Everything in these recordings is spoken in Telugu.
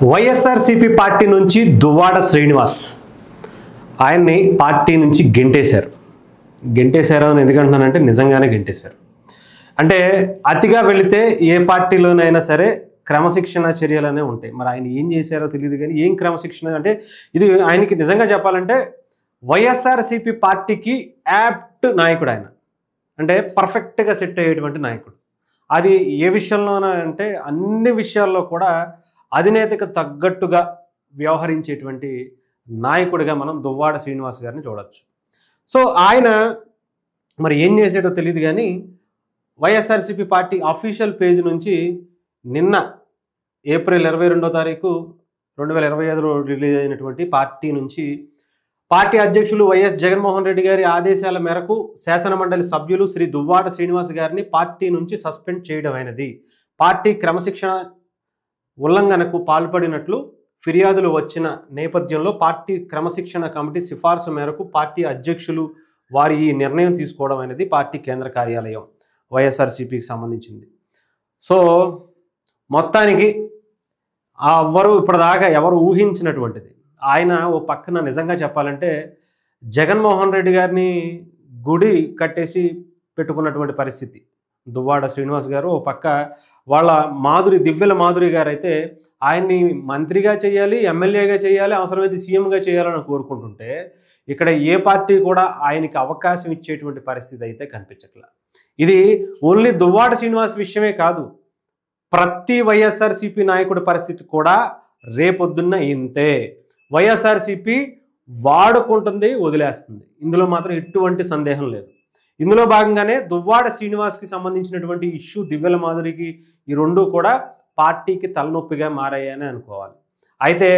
వైఎస్ఆర్సీపీ పార్టీ నుంచి దువ్వాడ శ్రీనివాస్ ఆయన్ని పార్టీ నుంచి గెంటేశారు అని ఎందుకంటున్నానంటే నిజంగానే గెంటేశారు. అంటే అతిగా వెళితే ఏ పార్టీలోనైనా సరే క్రమశిక్షణ చర్యలనే ఉంటాయి. మరి ఆయన ఏం చేశారో తెలియదు కానీ ఏం క్రమశిక్షణ అంటే ఇది ఆయనకి నిజంగా చెప్పాలంటే వైఎస్ఆర్సీపీ పార్టీకి యాప్ట్ నాయకుడు ఆయన. అంటే పర్ఫెక్ట్గా సెట్ అయ్యేటువంటి నాయకుడు. అది ఏ విషయంలోనూ అంటే అన్ని విషయాల్లో కూడా అధినేతకు తగ్గట్టుగా వ్యవహరించేటువంటి నాయకుడిగా మనం దువ్వాడ శ్రీనివాస్ గారిని చూడవచ్చు. సో ఆయన మరి ఏం చేసాడో తెలియదు కానీ వైఎస్ఆర్సీపీ పార్టీ అఫీషియల్ పేజ్ నుంచి నిన్న ఏప్రిల్ 22వ తారీఖు 2025 రిలీజ్ అయినటువంటి పార్టీ నుంచి పార్టీ అధ్యక్షులు వైఎస్ జగన్మోహన్ రెడ్డి గారి ఆదేశాల మేరకు శాసనమండలి సభ్యులు శ్రీ దువ్వాడ శ్రీనివాస్ గారిని పార్టీ నుంచి సస్పెండ్ చేయడం అయినది. పార్టీ క్రమశిక్షణ ఉల్లంఘనకు పాల్పడినట్లు ఫిర్యాదులు వచ్చిన నేపథ్యంలో పార్టీ క్రమశిక్షణ కమిటీ సిఫార్సు మేరకు పార్టీ అధ్యక్షులు వారి ఈ నిర్ణయం తీసుకోవడం అనేది పార్టీ కేంద్ర కార్యాలయం వైఎస్ఆర్సీపీకి సంబంధించింది. సో మొత్తానికి ఇప్పటిదాకా ఎవరు ఊహించినటువంటిది ఆయన ఓ పక్కన నిజంగా చెప్పాలంటే జగన్మోహన్ రెడ్డి గారిని గుడి కట్టేసి పెట్టుకున్నటువంటి పరిస్థితి. దువ్వాడ శ్రీనివాస్ గారు ఓ పక్క వాళ్ళ దివ్యల మాధురి గారు అయితే ఆయన్ని మంత్రిగా చేయాలి, ఎమ్మెల్యేగా చేయాలి, అవసరమైతే సీఎంగా చేయాలని కోరుకుంటుంటే ఇక్కడ ఏ పార్టీ కూడా ఆయనకి అవకాశం ఇచ్చేటువంటి పరిస్థితి అయితే కనిపించట్లా. ఇది ఓన్లీ దువ్వాడ శ్రీనివాస్ విషయమే కాదు, ప్రతి వైఎస్ఆర్సీపీ నాయకుడి పరిస్థితి కూడా రేపొద్దున్న ఇంతే. వైఎస్ఆర్సీపీ వాడుకుంటుంది, వదిలేస్తుంది. ఇందులో మాత్రం ఎటువంటి సందేహం లేదు. ఇందులో భాగంగానే దువ్వాడ శ్రీనివాస్కి సంబంధించినటువంటి ఇష్యూ, దివ్యల మాధురికి ఈ రెండు కూడా పార్టీకి తలనొప్పిగా మారాయని అనుకోవాలి. అయితే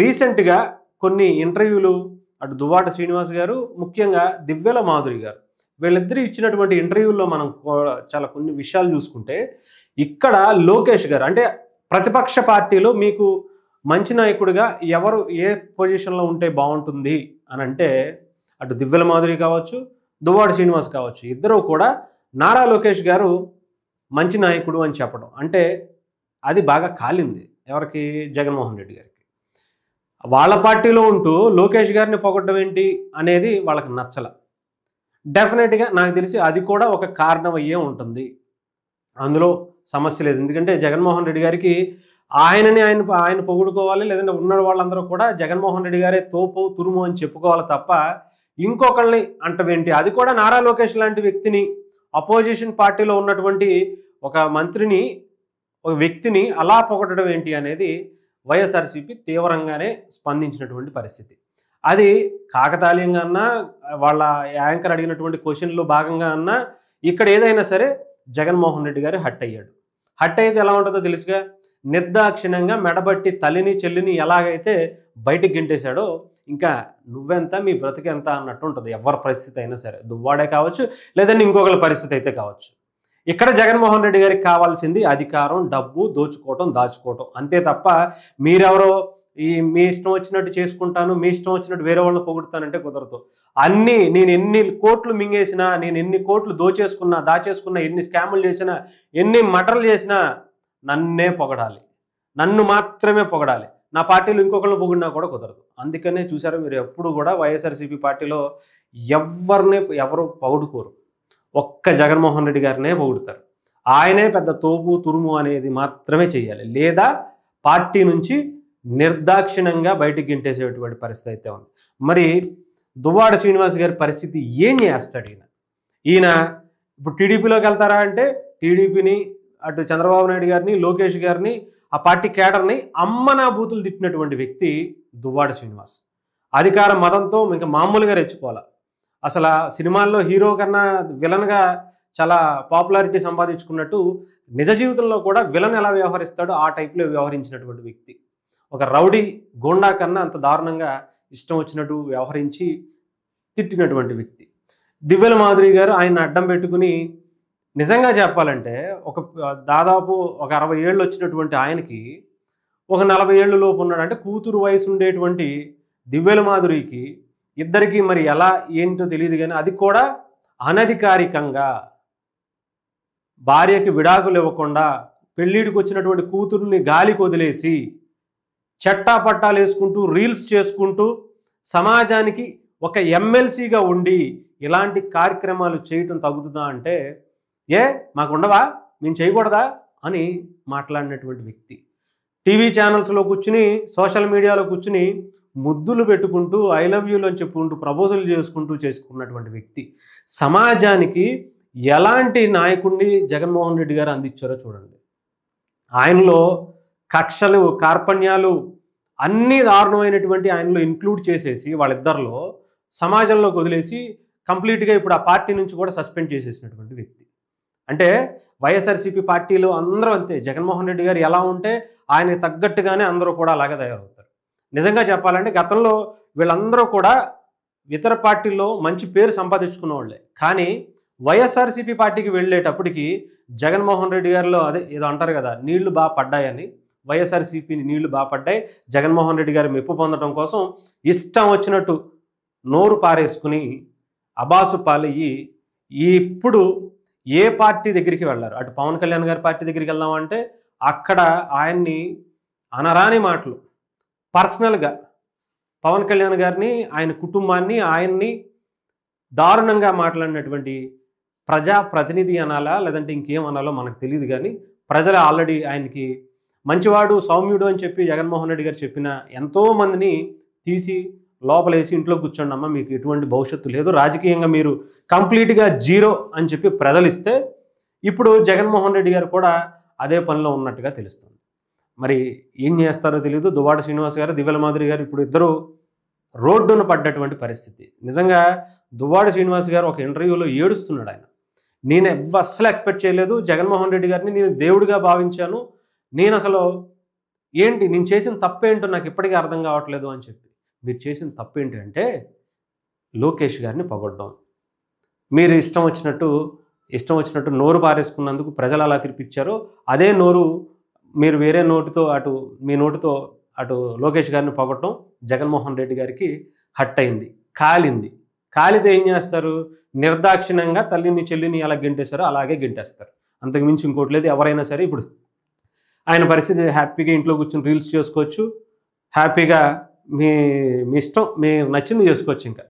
రీసెంట్గా కొన్ని ఇంటర్వ్యూలు అటు దువ్వాడ శ్రీనివాస్ గారు, ముఖ్యంగా దివ్యల మాధురి గారు, వీళ్ళిద్దరూ ఇచ్చినటువంటి ఇంటర్వ్యూల్లో మనం చాలా కొన్ని విషయాలు చూసుకుంటే ఇక్కడ లోకేష్ గారు అంటే ప్రతిపక్ష పార్టీలో మీకు మంచి నాయకుడిగా ఎవరు ఏ పొజిషన్లో ఉంటే బాగుంటుంది అని అంటే అటు దివ్యల మాధురి కావచ్చు, దువ్వాడ శ్రీనివాస్ కావచ్చు, ఇద్దరూ కూడా నారా లోకేష్ గారు మంచి నాయకుడు అని చెప్పడం అంటే అది బాగా కాలింది ఎవరికి, జగన్మోహన్ రెడ్డి గారికి. వాళ్ళ పార్టీలో ఉంటూ లోకేష్ గారిని పొగడ్డం ఏంటి అనేది వాళ్ళకి నచ్చల. డెఫినెట్గా నాకు తెలిసి అది కూడా ఒక కారణం అయ్యే ఉంటుంది, అందులో సమస్య లేదు. ఎందుకంటే జగన్మోహన్ రెడ్డి గారికి ఆయన పొగుడుకోవాలి, లేదంటే ఉన్న వాళ్ళందరూ కూడా జగన్మోహన్ రెడ్డి గారే తోపు తురుము అని చెప్పుకోవాలి తప్ప ఇంకొకళ్ళని అంటవేంటి. అది కూడా నారా లోకేష్ లాంటి వ్యక్తిని, అపోజిషన్ పార్టీలో ఉన్నటువంటి ఒక మంత్రిని, ఒక వ్యక్తిని అలా పొగడడం ఏంటి అనేది వైఎస్ఆర్సీపీ తీవ్రంగానే స్పందించినటువంటి పరిస్థితి. అది కాకతాళీయంగా అన్నా, వాళ్ళ యాంకర్ అడిగినటువంటి క్వశ్చన్లో భాగంగా అన్నా, ఇక్కడ ఏదైనా సరే జగన్మోహన్ రెడ్డి గారు హట్ అయ్యాడు. హట్ అయితే ఎలా ఉంటుందో తెలుసుగా, నిర్దాక్షిణ్యంగా మెడబట్టి తల్లిని చెల్లిని ఎలాగైతే బయటికి గెంటేశాడో ఇంకా నువ్వెంత మీ బ్రతికెంత అన్నట్టు ఉంటుంది ఎవరి పరిస్థితి అయినా సరే. దువ్వాడే కావచ్చు, లేదంటే ఇంకొకరి పరిస్థితి అయితే కావచ్చు. ఇక్కడ జగన్మోహన్ రెడ్డి గారికి కావాల్సింది అధికారం, డబ్బు, దోచుకోవటం, దాచుకోవటం అంతే తప్ప మీరెవరో మీ ఇష్టం వచ్చినట్టు చేసుకుంటాను, మీ ఇష్టం వచ్చినట్టు వేరే వాళ్ళని పొగుడుతానంటే కుదరదు. నేను ఎన్ని కోట్లు మింగేసినా, నేను ఎన్ని కోట్లు దాచేసుకున్నా, ఎన్ని స్కాములు చేసినా, ఎన్ని మటర్లు చేసినా నన్నే పొగడాలి, నన్ను మాత్రమే పొగడాలి. నా పార్టీలో ఇంకొకరిని పొగిడినా కూడా కుదరదు. అందుకనే చూసారా మీరు ఎప్పుడు కూడా వైఎస్ఆర్సీపీ పార్టీలో ఎవరు పొగుడుకోరు, ఒక్క జగన్మోహన్ రెడ్డి గారినే పొగుడుతారు. ఆయనే పెద్ద తోపు తురుము అనేది మాత్రమే చేయాలి, లేదా పార్టీ నుంచి నిర్దాక్షిణ్యంగా బయటికి గింటేసేటువంటి పరిస్థితి అయితే ఉంది. మరి దువ్వాడ శ్రీనివాస్ గారి పరిస్థితి ఏం చేస్తాడు ఈయన ఇప్పుడు టీడీపీలోకి వెళ్తారా అంటే టీడీపీని, అటు చంద్రబాబు నాయుడు గారిని, లోకేష్ గారిని, ఆ పార్టీ కేడర్ని అమ్మనా బూతులు తిట్టినటువంటి వ్యక్తి దువ్వాడ శ్రీనివాస్. అధికార మదంతో ఇంకా మామూలుగా రెచ్చిపోవాలి. అసలు సినిమాల్లో హీరో కన్నా విలన్గా చాలా పాపులారిటీ సంపాదించుకున్నట్టు నిజ జీవితంలో కూడా విలన్ ఎలా వ్యవహరిస్తాడో ఆ టైప్లో వ్యవహరించినటువంటి వ్యక్తి. ఒక రౌడీ గోండా కన్నా అంత దారుణంగా ఇష్టం వచ్చినట్టు వ్యవహరించి తిట్టినటువంటి వ్యక్తి. దివ్యల మాధురి గారు ఆయన అడ్డం పెట్టుకుని నిజంగా చెప్పాలంటే దాదాపు ఒక 60 ఏళ్ళు వచ్చినటువంటి ఆయనకి ఒక 40 ఏళ్ళు లోపు ఉన్నాడు. అంటే కూతురు వయసు ఉండేటువంటి దివ్యల మాధురికి ఇద్దరికి మరి ఎలా ఏంటో తెలియదు కానీ అది కూడా అనధికారికంగా భార్యకి విడాకులు ఇవ్వకుండా పెళ్ళిడికి వచ్చినటువంటి కూతుర్ని గాలికి వదిలేసి చట్టాపట్టాలు వేసుకుంటూ రీల్స్ చేసుకుంటూ సమాజానికి ఒక ఎమ్మెల్సీగా ఉండి ఇలాంటి కార్యక్రమాలు చేయటం తగ్గుతుందా అంటే, ఏ మాకు ఉండవా, మేము చేయకూడదా అని మాట్లాడినటువంటి వ్యక్తి. టీవీ ఛానల్స్లో కూర్చుని, సోషల్ మీడియాలో కూర్చుని ముద్దులు పెట్టుకుంటూ, ఐ లవ్ యూలు అని చెప్పుకుంటూ, ప్రపోజల్ చేసుకున్నటువంటి వ్యక్తి. సమాజానికి ఎలాంటి నాయకుడిని జగన్మోహన్ రెడ్డి గారు అందించారో చూడండి. ఆయనలో కక్షలు, కార్పణ్యాలు అన్నీ దారుణమైనటువంటి ఆయనలో ఇంక్లూడ్ చేసేసి వాళ్ళిద్దరిలో సమాజంలోకి వదిలేసి కంప్లీట్గా ఇప్పుడు ఆ పార్టీ నుంచి కూడా సస్పెండ్ చేసేసినటువంటి వ్యక్తి. అంటే వైఎస్ఆర్సీపీ పార్టీలో అందరూ అంతే. జగన్మోహన్ రెడ్డి గారు ఎలా ఉంటే ఆయనకు తగ్గట్టుగానే అందరూ కూడా అలాగే తయారవుతారు. నిజంగా చెప్పాలంటే గతంలో వీళ్ళందరూ కూడా ఇతర పార్టీల్లో మంచి పేరు సంపాదించుకున్న వాళ్ళే. కానీ వైఎస్ఆర్సీపీ పార్టీకి వెళ్ళేటప్పటికి జగన్మోహన్ రెడ్డి గారిలో అదే ఏదో అంటారు కదా, నీళ్లు బాగా పడ్డాయని. వైఎస్ఆర్సీపీ నీళ్లు బాగా పడ్డాయి. జగన్మోహన్ రెడ్డి గారు మెప్పు పొందడం కోసం ఇష్టం వచ్చినట్టు నోరు పారేసుకుని అబాసు పాలయ్యి ఇప్పుడు ఏ పార్టీ దగ్గరికి వెళ్ళారు. అటు పవన్ కళ్యాణ్ గారి పార్టీ దగ్గరికి వెళ్దామంటే అక్కడ ఆయన్ని అనరాని మాటలు పర్సనల్గా పవన్ కళ్యాణ్ గారిని, ఆయన కుటుంబాన్ని, ఆయన్ని దారుణంగా మాట్లాడినటువంటి ప్రజాప్రతినిధి అనాలా లేదంటే ఇంకేం అనాలో మనకు తెలియదు. కానీ ప్రజలు ఆల్రెడీ ఆయనకి మంచివాడు, సౌమ్యుడు అని చెప్పి జగన్మోహన్ రెడ్డి గారు చెప్పిన ఎంతోమందిని తీసి లోపలేసి ఇంట్లో కూర్చోండి అమ్మ, మీకు ఎటువంటి భవిష్యత్తు లేదు, రాజకీయంగా మీరు కంప్లీట్గా జీరో అని చెప్పి ప్రజలు ఇస్తే ఇప్పుడు జగన్మోహన్ రెడ్డి గారు కూడా అదే పనిలో ఉన్నట్టుగా తెలుస్తుంది. మరి ఏం చేస్తారో తెలియదు. దువ్వాడ శ్రీనివాస్ గారు, దివ్యల మాదిరి గారు ఇప్పుడు ఇద్దరు రోడ్డున పడ్డటువంటి పరిస్థితి. నిజంగా దువ్వాడ శ్రీనివాస్ గారు ఒక ఇంటర్వ్యూలో ఏడుస్తున్నాడు. ఆయన, నేను అస్సలు ఎక్స్పెక్ట్ చేయలేదు జగన్మోహన్ రెడ్డి గారిని, నేను దేవుడిగా భావించాను, నేను అసలు ఏంటి నేను చేసిన తప్పేంటో నాకు ఇప్పటికీ అర్థం కావట్లేదు అని చెప్పి. మీరు చేసిన తప్పేంటి అంటే లోకేష్ గారిని పొగడ్డం. మీరు ఇష్టం వచ్చినట్టు నోరు పారేసుకున్నందుకు ప్రజలు అలా తిరిపిచ్చారో అదే నోరు మీరు వేరే నోటితో మీ నోటితో లోకేష్ గారిని పొగట్టడం జగన్మోహన్ రెడ్డి గారికి హట్ అయింది, కాలితే ఏం చేస్తారు, నిర్దాక్షిణ్యంగా తల్లిని చెల్లిని ఎలా గెంటేస్తారో అలాగే గెంటేస్తారు. అంతకుమించి ఇంకోటి లేదు. ఎవరైనా సరే ఇప్పుడు ఆయన పరిస్థితి హ్యాపీగా ఇంట్లో కూర్చొని రీల్స్ చేసుకోవచ్చు, హ్యాపీగా మీ ఇష్టం, మీకు నచ్చింది చేసుకోవచ్చు. ఇంకా